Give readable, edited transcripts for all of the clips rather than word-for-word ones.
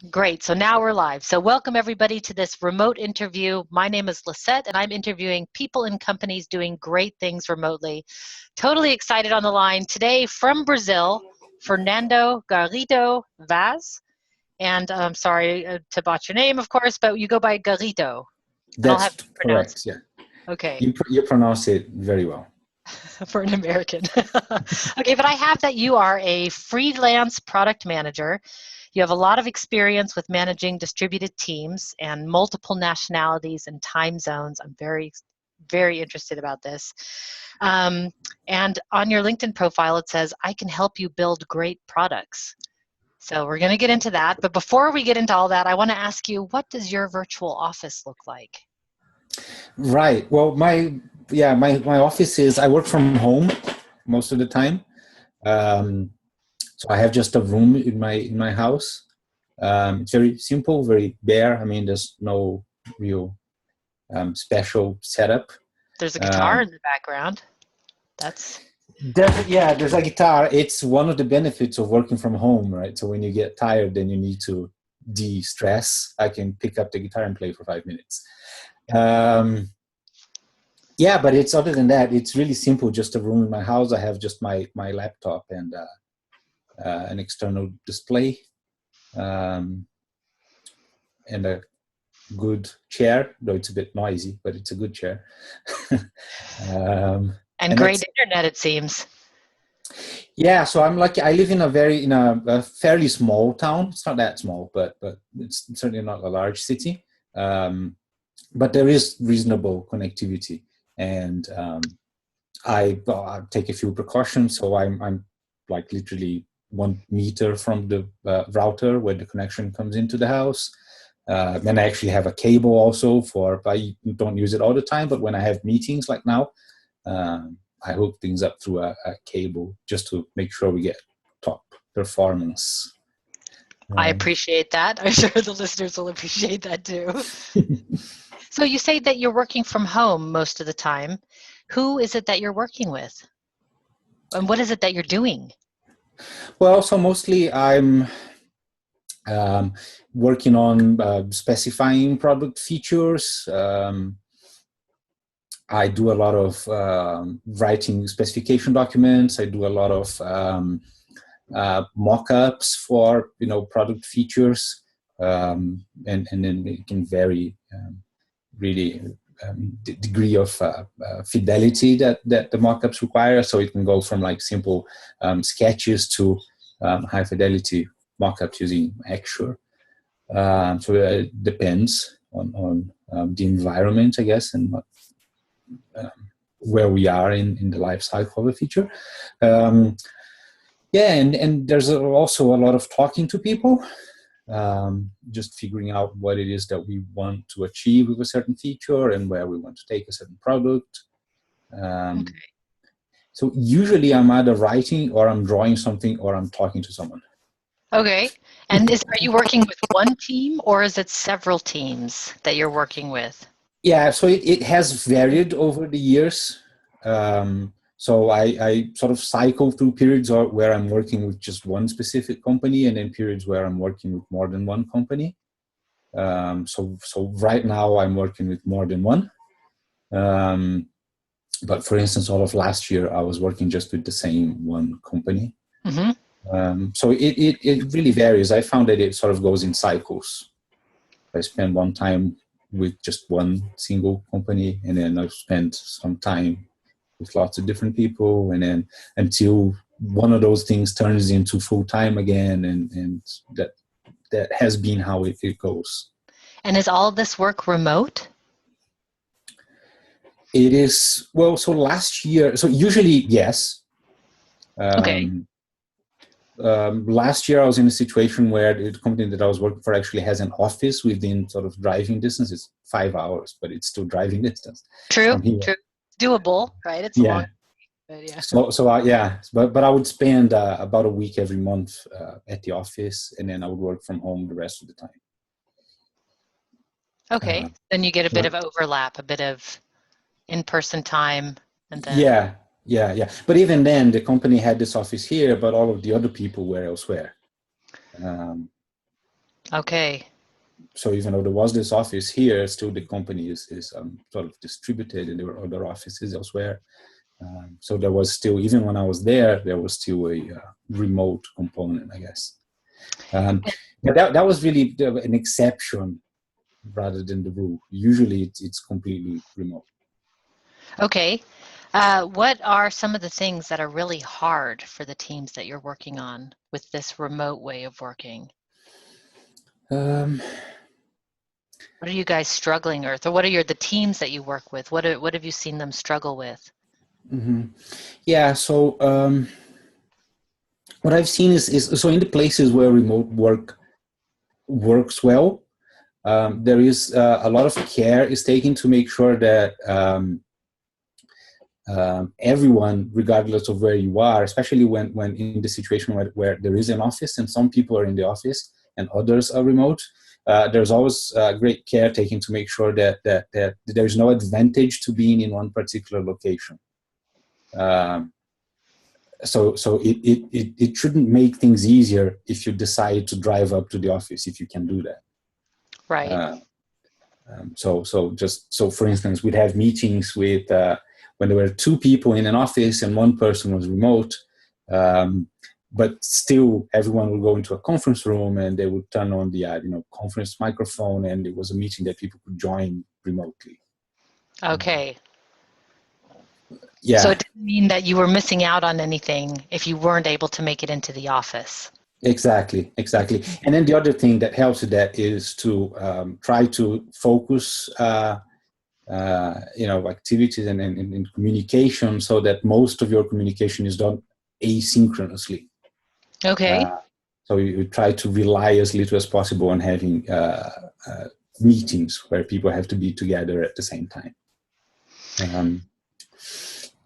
Great. So now we're live. So welcome everybody to this remote interview. My name is Lisette and I'm interviewing people and companies doing great things remotely. Totally excited on the line today from Brazil, Fernando Garrido Vaz. And I'm sorry to botch your name, of course, but you go by Garrido. And I'll have That's you pronounce correct, yeah. it. Okay. You pronounce it very well. For an American. Okay, but I have that you are a freelance product manager. You have a lot of experience with managing distributed teams and multiple nationalities and time zones. I'm very, very interested about this. And on your LinkedIn profile, it says, I can help you build great products. So we're going to get into that. But before we get into all that, I want to ask you, what does your virtual office look like? Right. Well, my office is, I work from home most of the time. So I have just a room in my house. It's very simple, very bare. I mean, there's no real special setup. There's a guitar in the background. That's... There's a guitar. It's one of the benefits of working from home, right? So when you get tired, then you need to de-stress. I can pick up the guitar and play for 5 minutes. But it's other than that, it's really simple. Just a room in my house. I have just my laptop and an external display, and a good chair, though it's a bit noisy, but it's a good chair. And great internet, it seems. Yeah, so I'm lucky. I live in a fairly small town. It's not that small, but it's certainly not a large city. But there is reasonable connectivity, and I take a few precautions. So I'm like literally 1 meter from the router where the connection comes into the house. And I actually have a cable also I don't use it all the time, but when I have meetings like now, I hook things up through a cable just to make sure we get top performance. I appreciate that. I'm sure the listeners will appreciate that too. So you say that you're working from home most of the time. Who is it that you're working with? And what is it that you're doing? Well, so mostly I'm working on specifying product features. I do a lot of writing specification documents. I do a lot of mock-ups for product features, and then it can vary really the degree of fidelity that the mock-ups require. So it can go from like simple sketches to high fidelity mock-ups using Axure. So it depends on the environment, I guess, and where we are in the life cycle of a feature. And there's also a lot of talking to people, just figuring out what it is that we want to achieve with a certain feature and where we want to take a certain product. Okay. So usually I'm either writing or I'm drawing something or I'm talking to someone. Okay. And are you working with one team or is it several teams that you're working with? Yeah, so it has varied over the years. So I sort of cycle through periods where I'm working with just one specific company and then periods where I'm working with more than one company. So right now I'm working with more than one. But for instance, all of last year, I was working just with the same one company. Mm-hmm. So it really varies. I found that it sort of goes in cycles. I spend one time with just one single company, and then I've spent some time with lots of different people, and then until one of those things turns into full time again, and that has been how it goes. And is all of this work remote? It is, well, so last year, so usually, yes. Okay. Last year I was in a situation where the company that I was working for actually has an office within sort of driving distance. It's 5 hours, but it's still driving distance. True. Doable, right? It's long. But yeah. But I would spend about a week every month at the office, and then I would work from home the rest of the time. Okay. Then you get a bit of overlap, a bit of in-person time, and then... Yeah. But even then, the company had this office here, but all of the other people were elsewhere. Okay. So even though there was this office here, still the company is sort of distributed, and there were other offices elsewhere. So there was still, even when I was there was still a remote component, I guess. But that was really an exception rather than the rule. Usually it's completely remote. Okay. What are some of the things that are really hard for the teams that you're working on with this remote way of working? Um, What are you guys struggling with, or what are the teams that you work with? What have you seen them struggle with? mm-hmm. Yeah, so what I've seen is so in the places where remote work works well, there is a lot of care is taken to make sure that everyone, regardless of where you are, especially when in the situation where there is an office and some people are in the office and others are remote, there's always great care taken to make sure that there's no advantage to being in one particular location. So it shouldn't make things easier if you decide to drive up to the office, if you can do that. Right. So for instance, we'd have meetings with when there were two people in an office and one person was remote, but still everyone would go into a conference room and they would turn on the conference microphone, and it was a meeting that people could join remotely. Okay. Yeah. So it didn't mean that you were missing out on anything if you weren't able to make it into the office. Exactly. And then the other thing that helps with that is to try to focus activities and communication, so that most of your communication is done asynchronously. Okay. So you try to rely as little as possible on having meetings where people have to be together at the same time.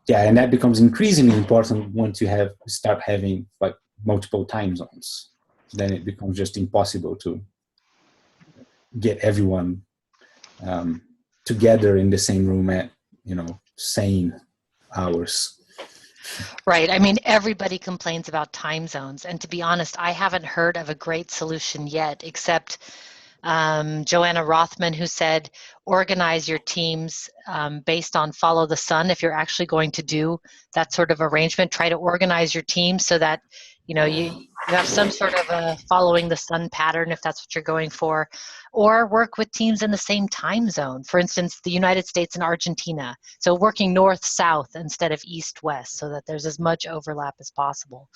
And that becomes increasingly important once you start having like multiple time zones. Then it becomes just impossible to get everyone together in the same room at same hours. Right. I mean, everybody complains about time zones. And to be honest, I haven't heard of a great solution yet, except Joanna Rothman, who said, organize your teams based on follow the sun. If you're actually going to do that sort of arrangement, try to organize your team so that, you have some sort of a following the sun pattern, if that's what you're going for, or work with teams in the same time zone. For instance, the United States and Argentina. So working north-south instead of east-west, so that there's as much overlap as possible.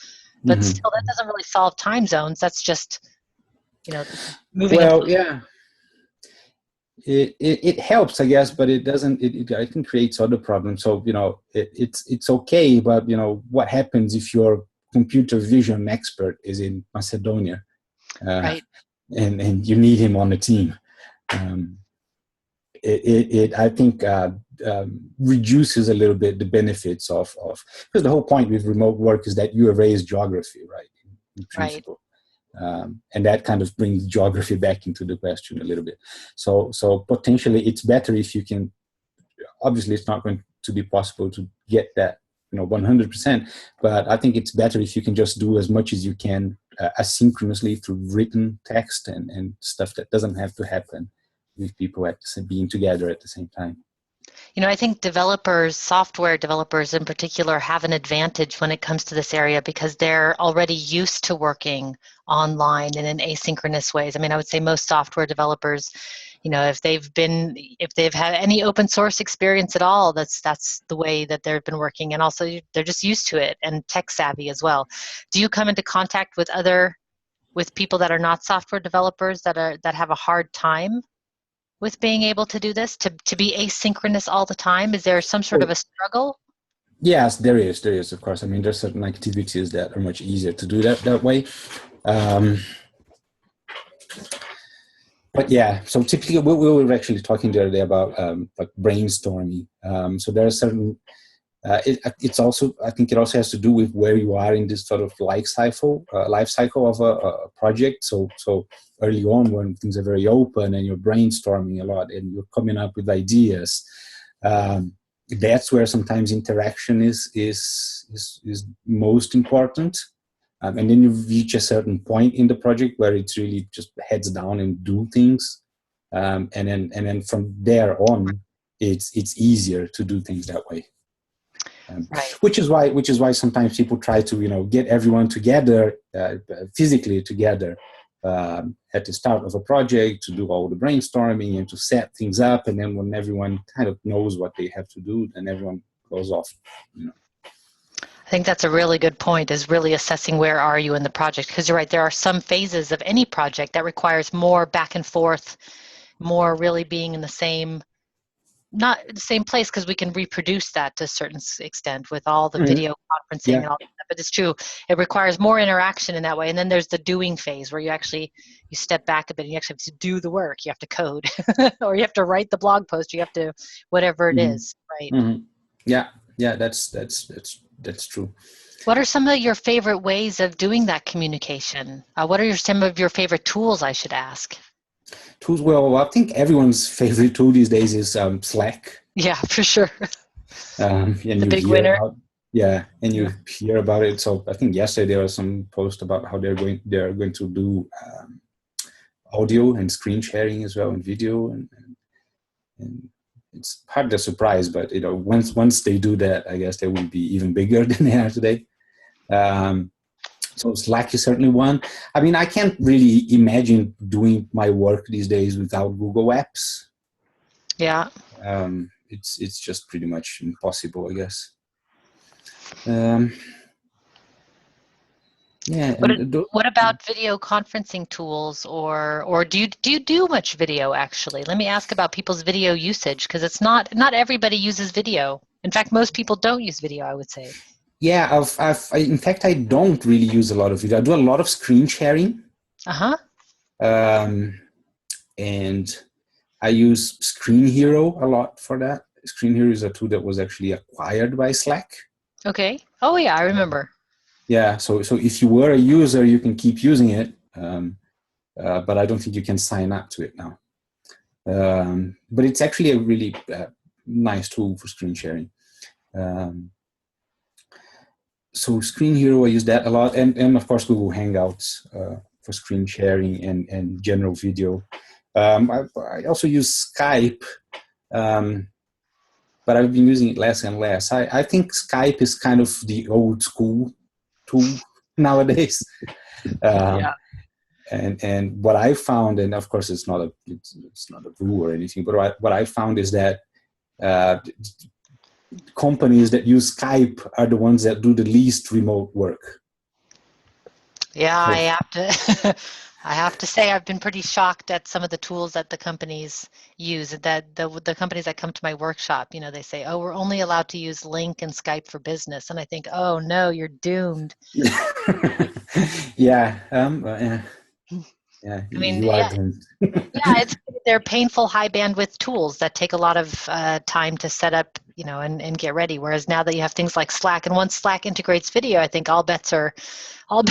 But still, that doesn't really solve time zones. That's just, moving. Well, yeah. It helps, I guess, but it doesn't. I think creates other problems. So it's okay, but what happens if your computer vision expert is in Macedonia, Right. and you need him on the team? I think reduces a little bit the benefits of because the whole point with remote work is that you erase geography, right? In principle. Right. And that kind of brings geography back into the question a little bit. So potentially it's better if you can. Obviously, it's not going to be possible to get that 100%, but I think it's better if you can just do as much as you can asynchronously through written text and stuff that doesn't have to happen with people being together at the same time. I think software developers in particular, have an advantage when it comes to this area because they're already used to working online and in asynchronous ways. I mean, I would say most software developers, if they've had any open source experience at all, that's the way that they've been working, and also they're just used to it and tech savvy as well. Do you come into contact with people that are not software developers that have a hard time with being able to do this, to be asynchronous all the time? Is there some sort of a struggle? Yes, there is, of course. I mean, there's certain activities that are much easier to do that way. But yeah, so typically we were actually talking the other day about like brainstorming. So there are certain, it's also, I think it also has to do with where you are in this sort of life cycle of a project. So early on, when things are very open and you're brainstorming a lot and you're coming up with ideas, that's where sometimes interaction is most important. And then you reach a certain point in the project where it's really just heads down and do things. And then from there on, it's easier to do things that way. Right. Which is why sometimes people try to get everyone together, physically together, at the start of a project, to do all the brainstorming and to set things up, and then when everyone kind of knows what they have to do, then everyone goes off. I think that's a really good point, is really assessing where are you in the project, because you're right, there are some phases of any project that requires more back and forth, more really being in the same, not the same place, because we can reproduce that to a certain extent with all the video conferencing Yeah. and all that. But it's true, it requires more interaction in that way. And then there's the doing phase where you step back a bit and you actually have to do the work. You have to code or you have to write the blog post, or you have to whatever it is, right? Yeah, that's true. What are some of your favorite ways of doing that communication? What are some of your favorite tools, I should ask? Tools, well, I think everyone's favorite tool these days is Slack. Yeah, for sure. And The big winner. You hear about it. So I think yesterday there was some post about how they're going to do audio and screen sharing as well, and video, and it's hard to surprise, but once they do that, I guess they will be even bigger than they are today. So Slack is certainly one. I mean, I can't really imagine doing my work these days without Google Apps. Yeah. It's just pretty much impossible, I guess. Yeah. What about video conferencing tools, or do you do much video actually? Let me ask about people's video usage, because it's not everybody uses video. In fact, most people don't use video, I would say. Yeah, in fact, I don't really use a lot of video. I do a lot of screen sharing. And I use Screen Hero a lot for that. Screen Hero is a tool that was actually acquired by Slack. Okay. Oh yeah, I remember. Yeah, so if you were a user, you can keep using it, but I don't think you can sign up to it now. But it's actually a really nice tool for screen sharing. So Screen Hero, I use that a lot, and of course Google Hangouts for screen sharing and general video. I also use Skype, but I've been using it less and less. I think Skype is kind of the old school tool nowadays. Yeah. And what I found, and of course it's not a rule or anything, but what I found is that companies that use Skype are the ones that do the least remote work. Yeah, I have to say I've been pretty shocked at some of the tools that the companies use. That the companies that come to my workshop, they say, "Oh, we're only allowed to use Link and Skype for business," and I think, "Oh no, you're doomed." Yeah. I mean, they're painful high bandwidth tools that take a lot of time to set up, and get ready. Whereas now that you have things like Slack, and once Slack integrates video, I think all bets are on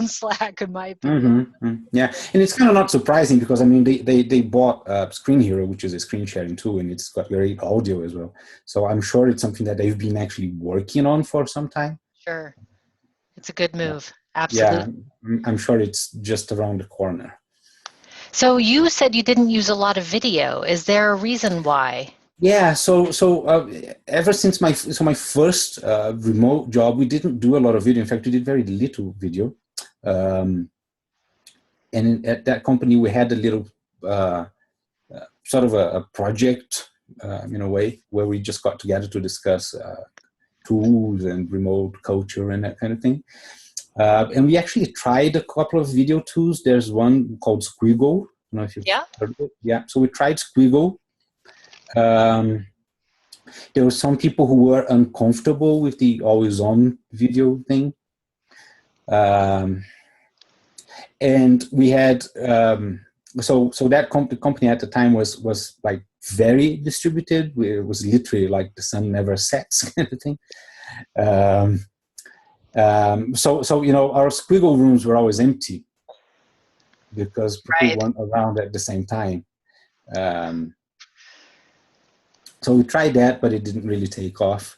Slack, in my opinion. Yeah, and it's kind of not surprising because I mean they bought Screen Hero, which is a screen sharing tool, and it's got great audio as well. So I'm sure it's something that they've been actually working on for some time. Sure, it's a good move. Absolutely. Yeah, I'm sure it's just around the corner. So you said you didn't use a lot of video. Is there a reason why? Yeah, so ever since my first remote job, we didn't do a lot of video. In fact, we did very little video. And at that company, we had a little sort of a project in a way where we just got together to discuss tools and remote culture and that kind of thing. And we actually tried a couple of video tools. There's one called Squiggle. I don't know if you've heard of it. Yeah, so we tried Squiggle. There were some people who were uncomfortable with the always-on video thing. And we had, so that company at the time was like very distributed. It was literally like the sun never sets kind of thing. So our Squiggle rooms were always empty because people weren't around at the same time. So we tried that, but it didn't really take off.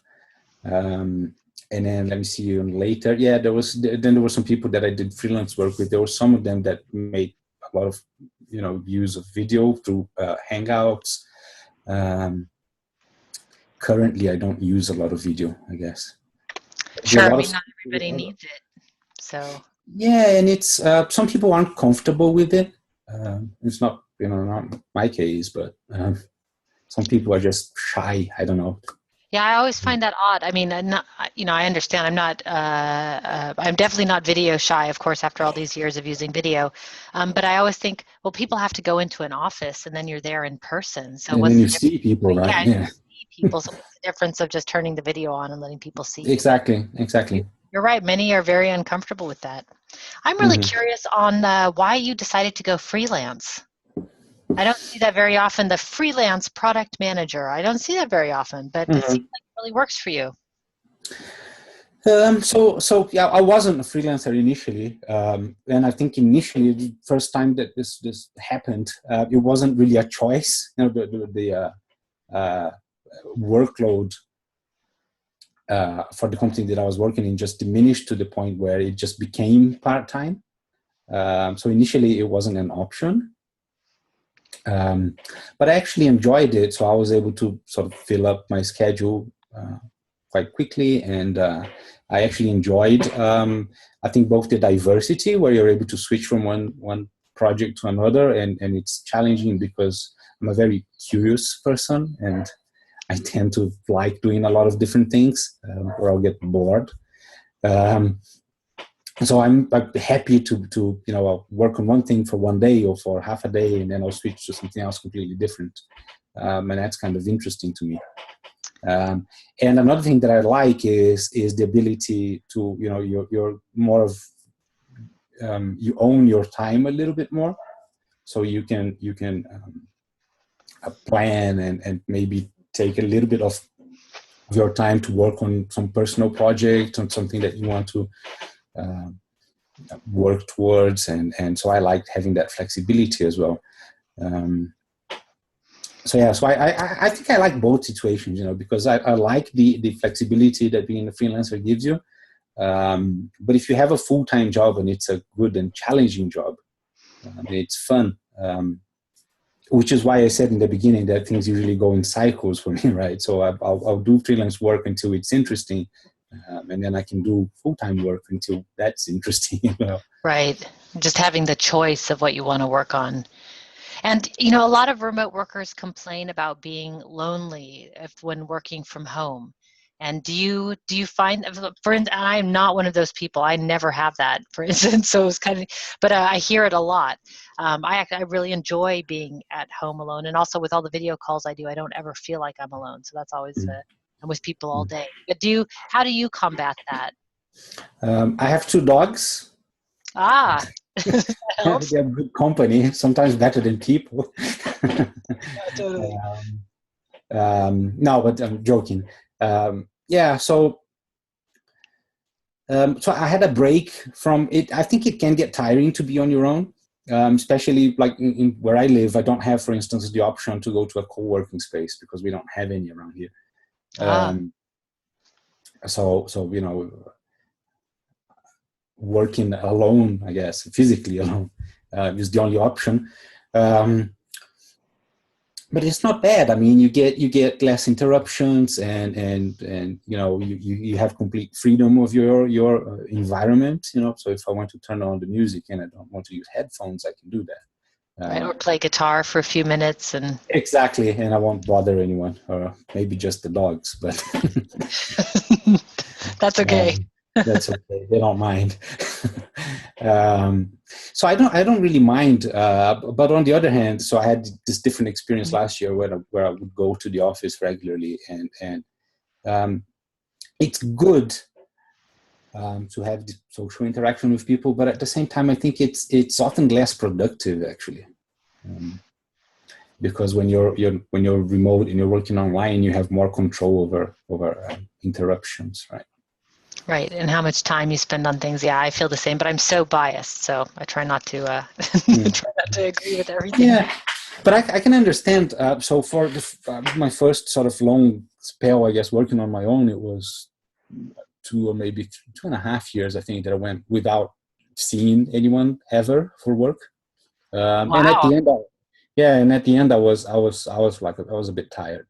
And then let me see later. Yeah, there were some people that I did freelance work with. There were some of them that made a lot of, use of video through Hangouts. Currently, I don't use a lot of video, I guess. Sure, I mean, not everybody needs it. So yeah, and it's some people aren't comfortable with it. It's not, not my case, but some people are just shy. I don't know. Yeah, I always find that odd. I mean, I understand. I'm definitely not video shy, of course, after all these years of using video. But I always think, well, people have to go into an office, and then you're there in person. So and what's then the you see people, right? Yeah, you see people. So what's the difference of just turning the video on and letting people see you? Exactly. You're right. Many are very uncomfortable with that. I'm really curious on why you decided to go freelance. I don't see that very often, the freelance product manager. I don't see that very often, but it seems like it really works for you. So yeah, I wasn't a freelancer initially, and I think initially the first time that this happened, it wasn't really a choice. The workload for the company that I was working in just diminished to the point where it just became part-time. So initially it wasn't an option. But I actually enjoyed it, so I was able to sort of fill up my schedule quite quickly, and I actually enjoyed, I think, both the diversity, where you're able to switch from one project to another, and it's challenging because I'm a very curious person, and I tend to like doing a lot of different things, or I'll get bored. So I'm happy to I'll work on one thing for one day or for half a day, and then I'll switch to something else completely different, and that's kind of interesting to me. And another thing that I like is the ability to you're more of you own your time a little bit more, so you can plan and maybe take a little bit of your time to work on some personal project, on something that you want to work towards, and so I liked having that flexibility as well. So I think I like both situations, because I like the flexibility that being a freelancer gives you. But if you have a full-time job and it's a good and challenging job, it's fun. Which is why I said in the beginning that things usually go in cycles for me, right? So I'll do freelance work until it's interesting, and then I can do full-time work until that's interesting. Right. Just having the choice of what you want to work on. And, a lot of remote workers complain about being lonely when working from home. And do you find, I'm not one of those people. I never have that, for instance. So it's kind of, but I hear it a lot. I really enjoy being at home alone, and also with all the video calls I do, I don't ever feel like I'm alone. So that's always I'm with people all day. But how do you combat that? I have 2 dogs. They're good company, sometimes better than people. Yeah, totally. No, but I'm joking. So I had a break from it. I think it can get tiring to be on your own, especially like in where I live. I don't have, for instance, the option to go to a co-working space because we don't have any around here. So working alone, I guess, physically alone, is the only option. But it's not bad. I mean, you get less interruptions, and you have complete freedom of your environment. So if I want to turn on the music and I don't want to use headphones, I can do that. Right, or play guitar for a few minutes and. Exactly, and I won't bother anyone, or maybe just the dogs, but that's okay. That's okay. They don't mind. So I don't really mind. But on the other hand, so I had this different experience last year where I would go to the office regularly, and it's good to have the social interaction with people, but at the same time, I think it's often less productive actually. Because when you're remote and you're working online, you have more control over interruptions, right? Right, and how much time you spend on things. Yeah, I feel the same, but I'm so biased, so I try not to try not to agree with everything. Yeah, but I can understand. So for my first sort of long spell, I guess, working on my own, it was 2 or maybe 2.5 years, I think, that I went without seeing anyone ever for work. And at Wow. the end, I was a bit tired.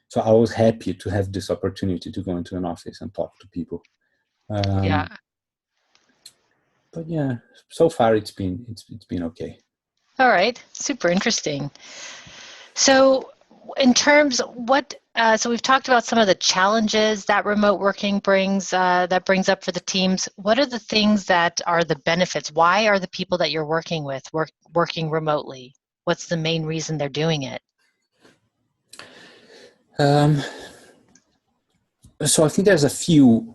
So I was happy to have this opportunity to go into an office and talk to people. Yeah. But yeah, so far it's been okay. All right. Super interesting. So, in terms so we've talked about some of the challenges that remote working brings up for the teams. What are the things that are the benefits? Why are the people that you're working with working remotely? What's the main reason they're doing it? So I think there's a few.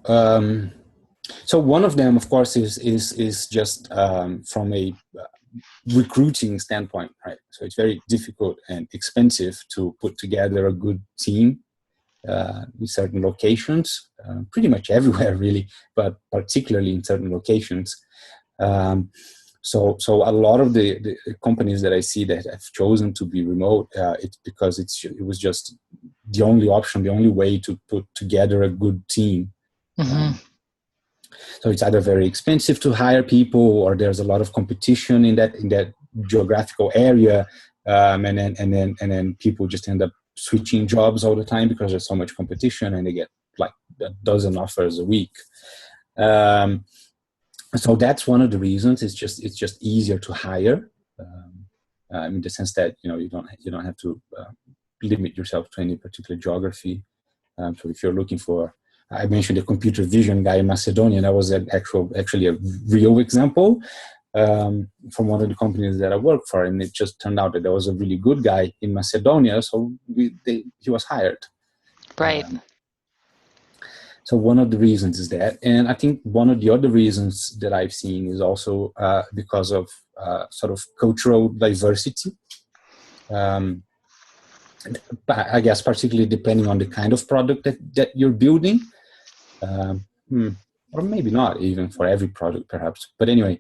So one of them, of course, is just from a recruiting standpoint, right? So it's very difficult and expensive to put together a good team in certain locations, pretty much everywhere, really, but particularly in certain locations. So a lot of the companies that I see that have chosen to be remote, it's because it was just the only option, the only way to put together a good team. Mm-hmm. So it's either very expensive to hire people, or there's a lot of competition in that geographical area, and then people just end up switching jobs all the time because there's so much competition, and they get like a dozen offers a week. So that's one of the reasons. It's just easier to hire, in the sense that you don't have to limit yourself to any particular geography. So if you're looking for, I mentioned the computer vision guy in Macedonia. That was actually a real example from one of the companies that I work for, and it just turned out that there was a really good guy in Macedonia, so he was hired. Right. So one of the reasons is that, and I think one of the other reasons that I've seen is also because of sort of cultural diversity. I guess particularly depending on the kind of product that you're building, or maybe not even for every product, perhaps. But anyway,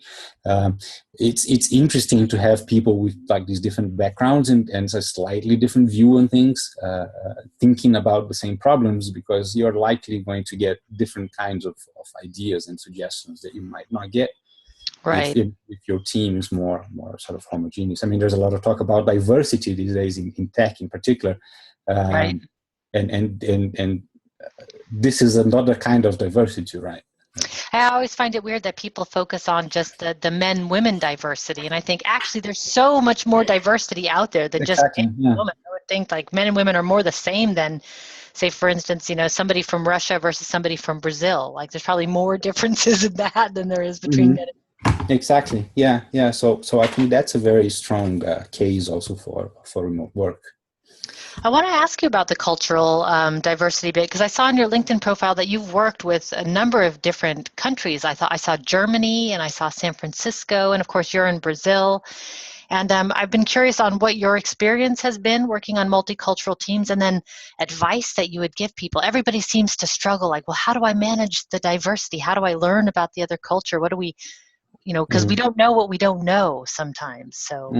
it's interesting to have people with like these different backgrounds and a slightly different view on things, thinking about the same problems, because you're likely going to get different kinds of ideas and suggestions that you might not get. Right. If your team is more sort of homogeneous. I mean, there's a lot of talk about diversity these days in tech in particular. Right. And this is another kind of diversity, right? I always find it weird that people focus on just the men-women diversity, and I think actually there's so much more diversity out there than just Exactly. man Yeah. and woman. I would think like men and women are more the same than, say, for instance, somebody from Russia versus somebody from Brazil. Like there's probably more differences in that than there is between men and women. Exactly. Yeah. So I think that's a very strong case also for remote work. I want to ask you about the cultural diversity bit, because I saw on your LinkedIn profile that you've worked with a number of different countries. I saw Germany, and I saw San Francisco, and of course you're in Brazil. And I've been curious on what your experience has been working on multicultural teams, and then advice that you would give people. Everybody seems to struggle, like, well, how do I manage the diversity? How do I learn about the other culture? What do we, because we don't know what we don't know sometimes. So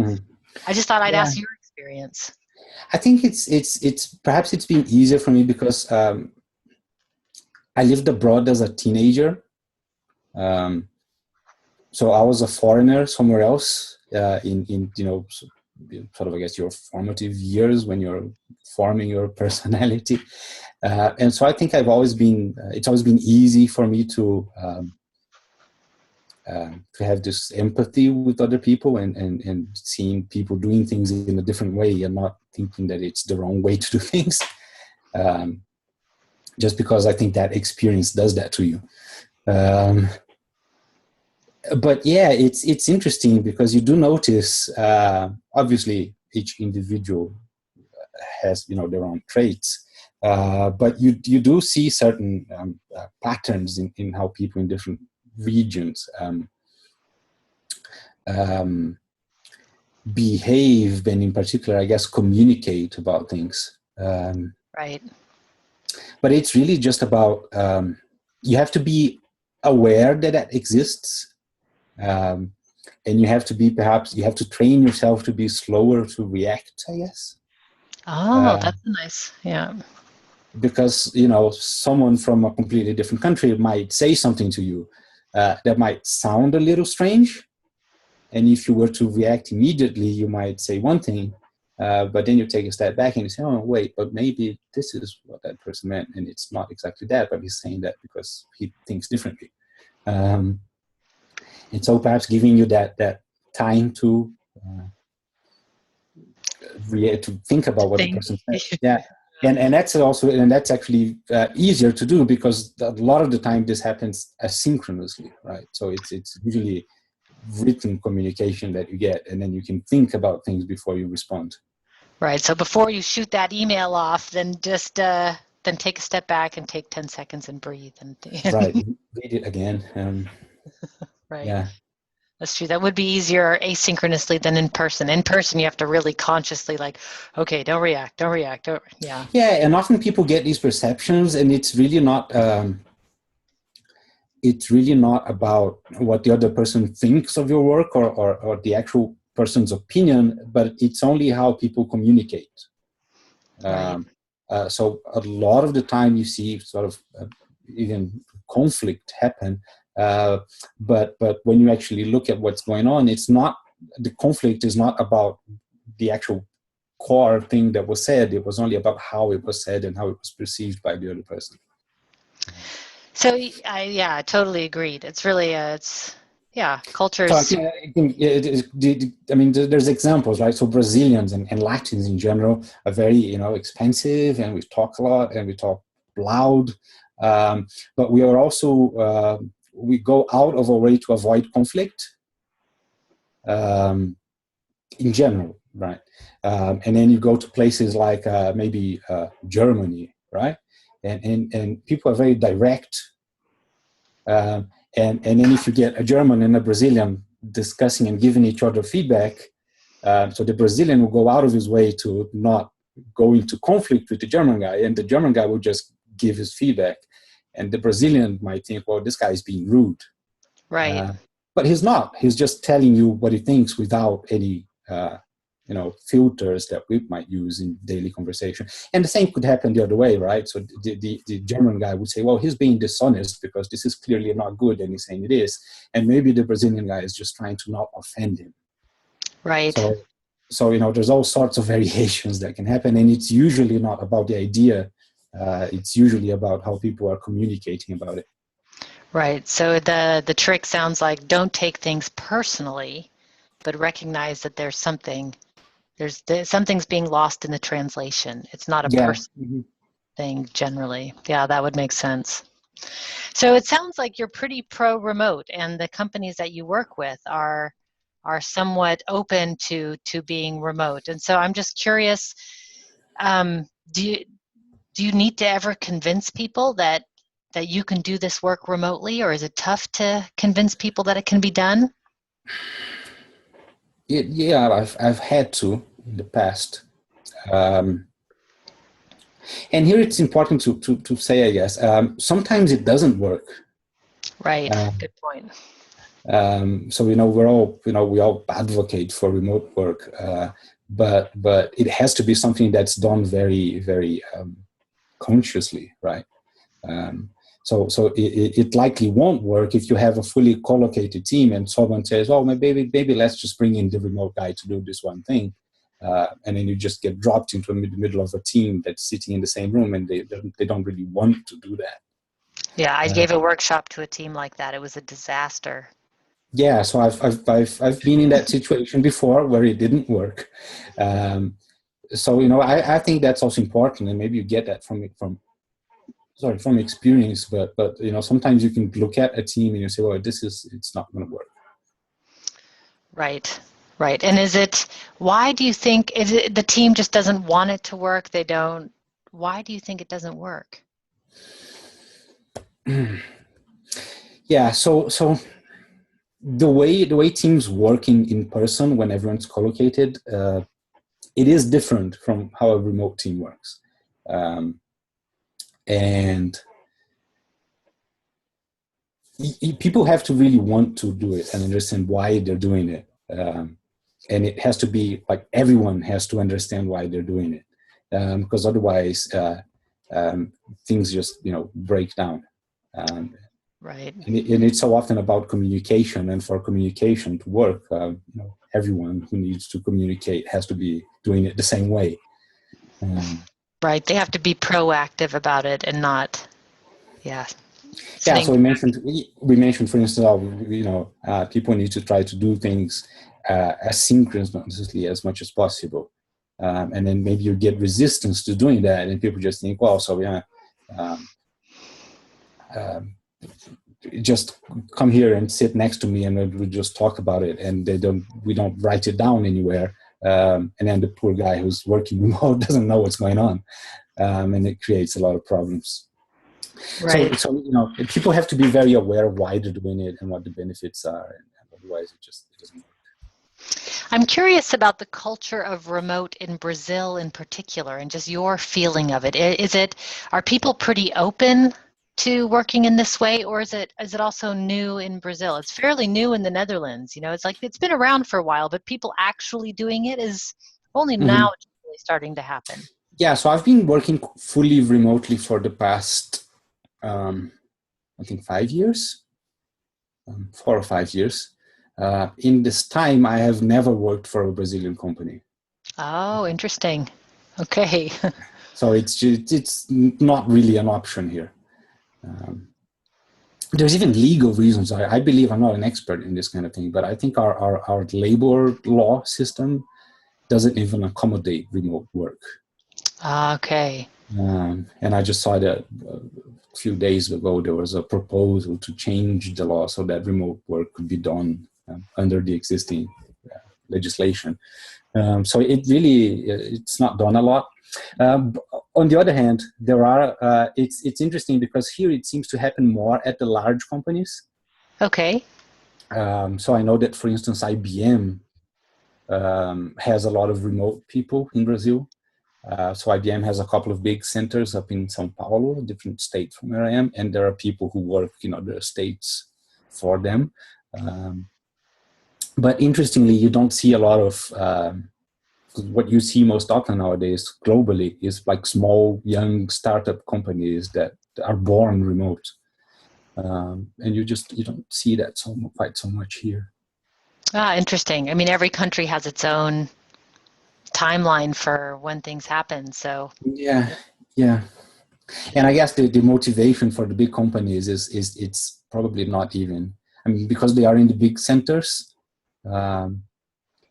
I just thought I'd Yeah. ask your experience. I think it's perhaps it's been easier for me because I lived abroad as a teenager. So I was a foreigner somewhere else in sort of, I guess, your formative years when you're forming your personality. And so I think it's always been easy for me to have this empathy with other people and seeing people doing things in a different way and not thinking that it's the wrong way to do things. Just because I think that experience does that to you. But yeah, it's interesting because you do notice, obviously each individual has their own traits, but you do see certain patterns in how people in different regions behave, and in particular, I guess, communicate about things. Right. But it's really just about you have to be aware that exists. And you have to train yourself to be slower to react, I guess. Oh, that's nice. Yeah. because someone from a completely different country might say something to you that might sound a little strange, and if you were to react immediately, you might say one thing, but then you take a step back and you say, oh wait, but maybe this is what that person meant, and it's not exactly that, but he's saying that because he thinks differently. And so perhaps giving you that time to think about what the person said. Yeah. And that's actually easier to do, because a lot of the time this happens asynchronously, right? So it's usually written communication that you get, and then you can think about things before you respond. Right. So before you shoot that email off, then just then take a step back and take 10 seconds and breathe. And Right. Read it again. Right. Yeah. That's true. That would be easier asynchronously than in person. In person, you have to really consciously okay, don't react. Yeah. Yeah, and often people get these perceptions, and it's really not. It's really not about what the other person thinks of your work or the actual person's opinion, but it's only how people communicate. Right. So a lot of the time you see sort of even conflict happen, but when you actually look at what's going on, the conflict is not about the actual core thing that was said. It was only about how it was said and how it was perceived by the other person. So I totally agreed. It's really cultures. So I mean, there's examples, right? So Brazilians and Latins in general are very, expensive, and we talk a lot and we talk loud. But we are also we go out of our way to avoid conflict in general, right? And then you go to places like maybe Germany, right? And people are very direct. And then if you get a German and a Brazilian discussing and giving each other feedback, so the Brazilian will go out of his way to not go into conflict with the German guy, and the German guy will just give his feedback. And the Brazilian might think, well, this guy is being rude. Right. But he's not. He's just telling you what he thinks without any filters that we might use in daily conversation. And the same could happen the other way, right? So the German guy would say, well, he's being dishonest because this is clearly not good, and he's saying it is. And maybe the Brazilian guy is just trying to not offend him. Right. So there's all sorts of variations that can happen, and it's usually not about the idea. It's usually about how people are communicating about it. Right. So the trick sounds like, don't take things personally, but recognize that there's something's being lost in the translation. It's not a personal thing generally. Yeah, that would make sense. So it sounds like you're pretty pro-remote, and the companies that you work with are somewhat open to being remote. And so I'm just curious, do you need to ever convince people that you can do this work remotely, or is it tough to convince people that it can be done? Yeah, I've had to in the past, and here it's important to say, I guess, sometimes it doesn't work. Right. Good point. So we all advocate for remote work, but it has to be something that's done very, very consciously, right? So it likely won't work if you have a fully collocated team and someone says, oh, maybe let's just bring in the remote guy to do this one thing. And then you just get dropped into the middle of a team that's sitting in the same room, and they don't really want to do that. Yeah, I gave a workshop to a team like that. It was a disaster. Yeah, so I've been in that situation before where it didn't work. So I think that's also important, and maybe you get that from experience. But sometimes you can look at a team and you say, well, it's not going to work. Right. And why do you think, is it the team just doesn't want it to work? Why do you think it doesn't work? Yeah, so the way teams work in person when everyone's collocated, it is different from how a remote team works. And people have to really want to do it and understand why they're doing it. And it has to be like everyone has to understand why they're doing it. Because otherwise, things just break down. Right. And it's so often about communication, and for communication to work, everyone who needs to communicate has to be doing it the same way. Right. They have to be proactive about it and not, Yeah. So we mentioned, for instance, people need to try to do things asynchronously as much as possible, and then maybe you get resistance to doing that, and people just think, well, so yeah. Just come here and sit next to me and we'll just talk about it, and we don't write it down anywhere, and then the poor guy who's working remote doesn't know what's going on, and it creates a lot of problems. Right. So people have to be very aware of why they're doing it and what the benefits are, and otherwise it doesn't work. I'm curious about the culture of remote in Brazil in particular, and just your feeling of it. Are people pretty open to working in this way, or is it also new in Brazil? It's fairly new in the Netherlands. It's like it's been around for a while, but people actually doing it is only now really starting to happen. Yeah, so I've been working fully remotely for the past, I think 5 years, 4 or 5 years. In this time, I have never worked for a Brazilian company. Oh, interesting. Okay. So it's not really an option here. There's even legal reasons. I believe, I'm not an expert in this kind of thing, but I think our labor law system doesn't even accommodate remote work. Okay. And I just saw that a few days ago, there was a proposal to change the law so that remote work could be done under the existing legislation. So it's not done a lot. On the other hand, it's interesting because here it seems to happen more at the large companies. Okay. So I know that, for instance, IBM has a lot of remote people in Brazil. So IBM has a couple of big centers up in São Paulo, a different state from where I am, and there are people who work in other states for them. But interestingly, you don't see a lot of what you see most often nowadays globally is like small, young startup companies that are born remote. And you don't see that quite so much here. Interesting. I mean, every country has its own timeline for when things happen. So yeah. And I guess the motivation for the big companies is it's probably not even. I mean, because they are in the big centers,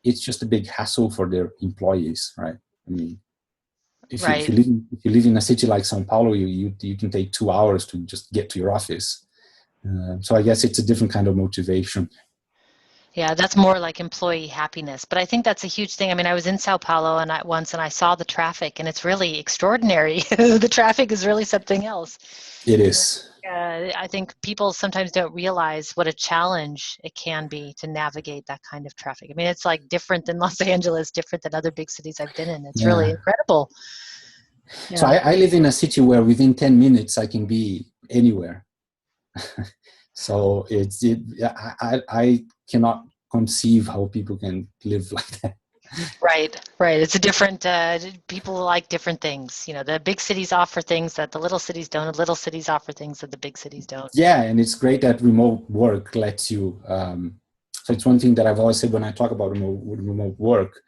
it's just a big hassle for their employees, right? I mean, if you live in a city like São Paulo, you can take 2 hours to just get to your office. So I guess it's a different kind of motivation. Yeah, that's more like employee happiness. But I think that's a huge thing. I mean, I was in Sao Paulo once and I saw the traffic, and it's really extraordinary. The traffic is really something else. It is. I think people sometimes don't realize what a challenge it can be to navigate that kind of traffic. I mean, it's like different than Los Angeles, different than other big cities I've been in. It's really incredible. Yeah. So I live in a city where within 10 minutes I can be anywhere. So I cannot conceive how people can live like that. Right. It's a different, people like different things. The big cities offer things that the little cities don't. The little cities offer things that the big cities don't. Yeah, and it's great that remote work lets you, so it's one thing that I've always said when I talk about remote work,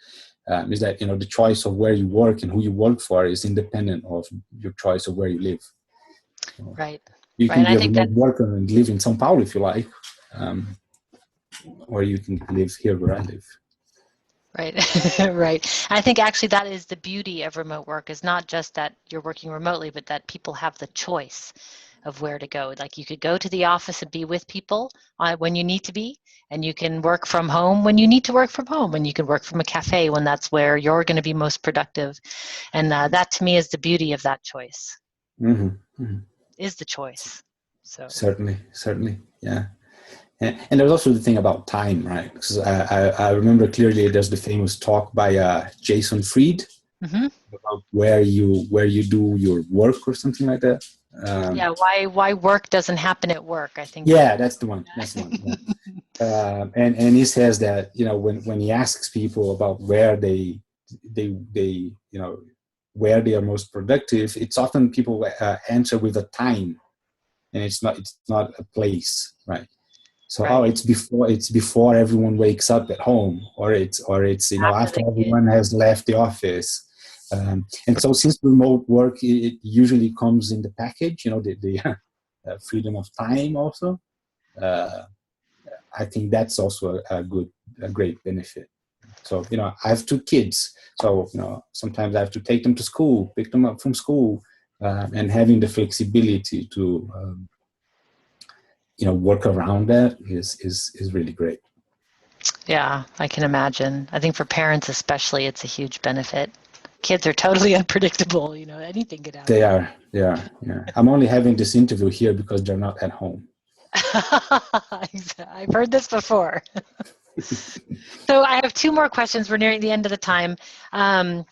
is that, the choice of where you work and who you work for is independent of your choice of where you live. So right. You can be a remote worker and live in São Paulo if you like, or you can live here where I live. Right. Right. And I think actually that is the beauty of remote work, is not just that you're working remotely, but that people have the choice of where to go. Like you could go to the office and be with people when you need to be, and you can work from home when you need to work from home, and you can work from a cafe when that's where you're going to be most productive. And that to me is the beauty of that choice. Mm-hmm. Mm-hmm. Is the choice. So certainly, yeah. And there's also the thing about time, right? Because I remember clearly there's the famous talk by Jason Fried about where you do your work or something like that. Why work doesn't happen at work, I think. Yeah, that's the one. Yeah. And he says that when he asks people about where they where they are most productive, it's often people answer with a time, and it's not a place, right? So Right. it's before everyone wakes up at home, or it's After after the kid. everyone has left the office. And so since remote work, it usually comes in the package, the freedom of time also. I think that's also a great benefit. So, I have 2 kids. So, sometimes I have to take them to school, pick them up from school, and having the flexibility to, work around that is really great. Yeah, I can imagine. I think for parents especially, it's a huge benefit. Kids are totally unpredictable. Anything could They happen. are, yeah. I'm only having this interview here because they're not at home. I've heard this before. So I have 2 more questions. We're nearing the end of the time. The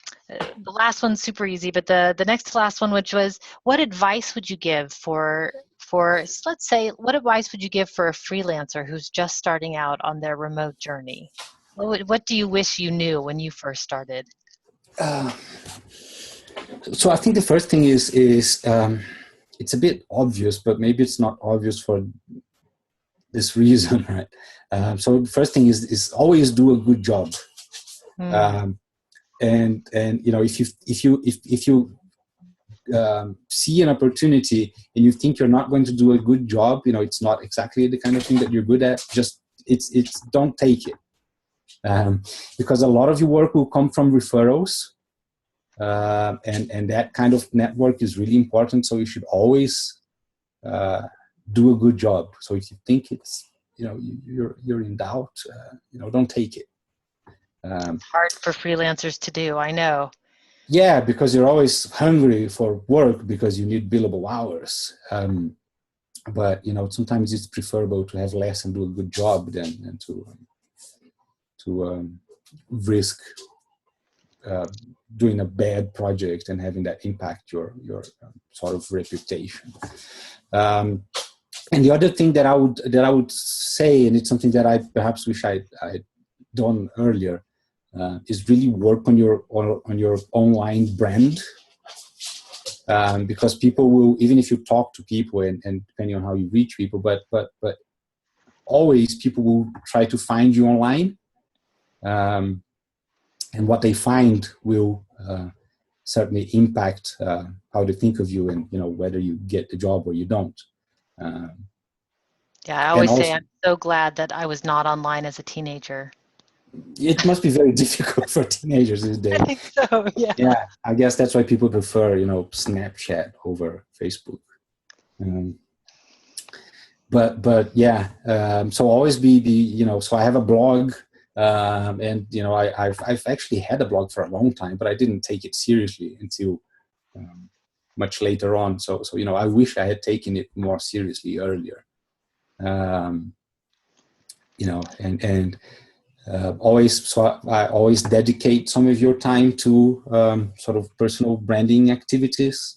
last one's super easy, but the next to last one, which was, what advice would you give for let's say, what advice would you give for a freelancer who's just starting out on their remote journey? What do you wish you knew when you first started? Uh, so I think the first thing is it's a bit obvious, but maybe it's not obvious for this reason, right? So the first thing is always do a good job. Mm. And if you see an opportunity and you think you're not going to do a good job, it's not exactly the kind of thing that you're good at, just it's don't take it, because a lot of your work will come from referrals, and that kind of network is really important. So you should always do a good job. So if you think it's you're in doubt, don't take it. It's hard for freelancers to do, I know. Yeah, because you're always hungry for work because you need billable hours. But sometimes it's preferable to have less and do a good job than to risk doing a bad project and having that impact your sort of reputation. And the other thing that I would say, and it's something that I perhaps wish I'd done earlier, is really work on your online brand, because people will, even if you talk to people and depending on how you reach people, but always people will try to find you online, and what they find will certainly impact how they think of you, and whether you get the job or you don't. Yeah, I And always say also, I'm so glad that I was not online as a teenager. it must be very difficult for teenagers these I days. think so, yeah. Yeah, I guess that's why people prefer, Snapchat over Facebook. Um, but yeah, so always be so I have a blog, and I've actually had a blog for a long time, but I didn't take it seriously until much later on. So I wish I had taken it more seriously earlier. Um, and always, so I always dedicate some of your time to sort of personal branding activities.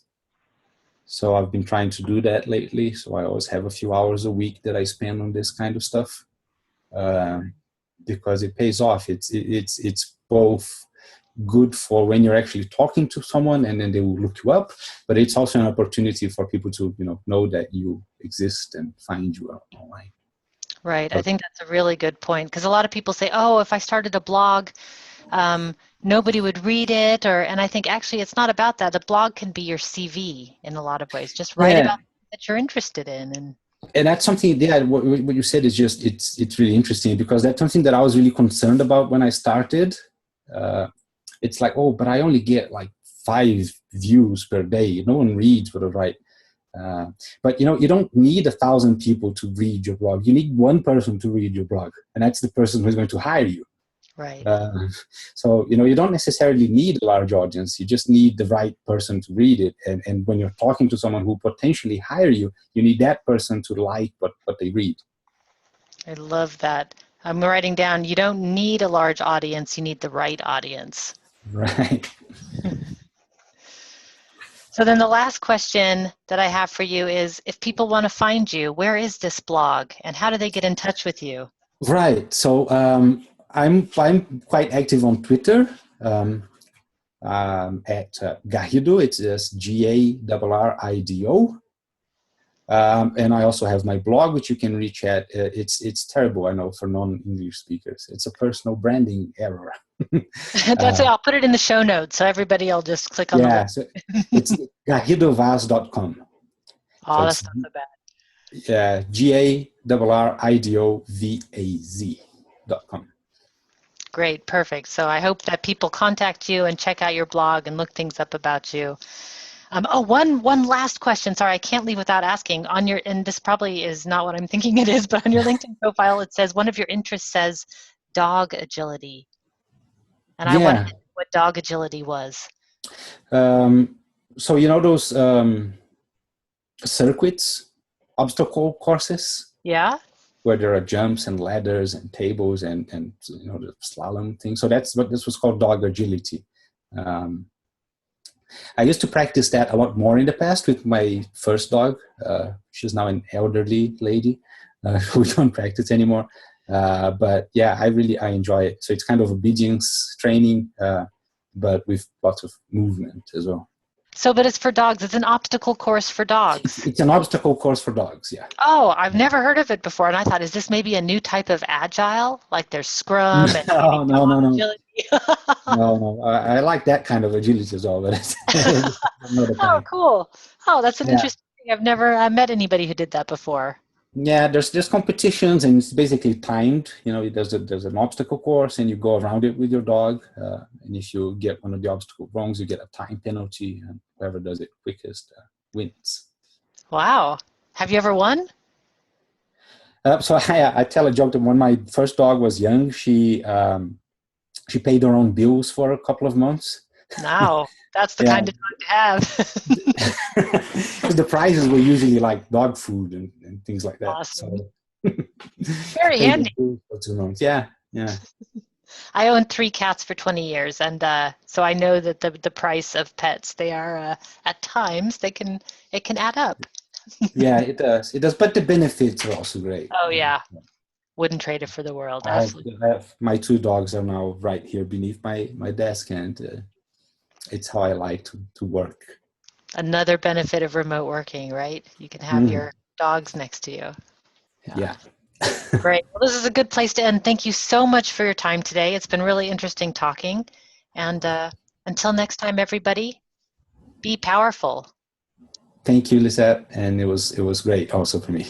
So I've been trying to do that lately. So I always have a few hours a week that I spend on this kind of stuff, because it pays off. It's both good for when you're actually talking to someone and then they will look you up, but it's also an opportunity for people to know that you exist and find you online. Right. I think that's a really good point, because a lot of people say, oh, if I started a blog, nobody would read it, and I think actually it's not about that. The blog can be your CV in a lot of ways. Just write Yeah, about that you're interested in. and that's something. Yeah, what you said is just it's really interesting, because that's something that I was really concerned about when I started. It's like, oh, but I only get like 5 views per day. No one reads what I write. But you don't need 1,000 people to read your blog. You need one person to read your blog, and that's the person who's going to hire you. Right. So you don't necessarily need a large audience. You just need the right person to read it. And when you're talking to someone who potentially hire you, you need that person to like what they read. I love that. I'm writing down, you don't need a large audience, you need the right audience. Right. So then the last question that I have for you is, if people want to find you, where is this blog and how do they get in touch with you? Right. So I'm quite active on Twitter. at Garrido. It's just Garrido. And I also have my blog, which you can reach at. It's terrible, I know, for non-English speakers. It's a personal branding error. That's it. I'll put it in the show notes so everybody will just click on the link. So it's garridovaz.com. Oh, that's not so bad. Yeah, GARRIDOVAZ.com. Great, perfect. So I hope that people contact you and check out your blog and look things up about you. One last question. Sorry, I can't leave without asking. On your, and this probably is not what I'm thinking it is, but on your LinkedIn profile, it says one of your interests says dog agility. And I wondered what dog agility was. So you know those circuits, obstacle courses? Yeah. Where there are jumps and ladders and tables and you know, the slalom thing. So that's what this was called, dog agility. I used to practice that a lot more in the past with my first dog. She's now an elderly lady who don't practice anymore. But yeah, I enjoy it. So it's kind of obedience training, but with lots of movement as well. So, but it's for dogs. It's an obstacle course for dogs. It's an obstacle course for dogs, yeah. Oh, I've never heard of it before. And I thought, is this maybe a new type of agile? Like there's scrum and no. agility? No. I like that kind of agility as well. But oh, cool. Oh, that's an interesting thing. I've never met anybody who did that before. Yeah, there's competitions, and it's basically timed. You know, there's an obstacle course, and you go around it with your dog. And if you get one of the obstacle wrongs, you get a time penalty, and whoever does it quickest wins. Wow. Have you ever won? So I tell a joke that when my first dog was young, she paid her own bills for a couple of months. Wow, that's the kind of dog to have. Because the prizes were usually like dog food and things like that. Awesome. So very handy. For 2 months. Yeah. I owned 3 cats for 20 years, and so I know that the price of pets, they are at times it can add up. Yeah, it does. But the benefits are also great. Oh yeah, wouldn't trade it for the world. Absolutely. I have my 2 dogs are now right here beneath my desk, and it's how I like to work. Another benefit of remote working, right? You can have your dogs next to you. Yeah. Great. Well, this is a good place to end. Thank you so much for your time today. It's been really interesting talking. And until next time, everybody, be powerful. Thank you, Lisette. And it was great also for me.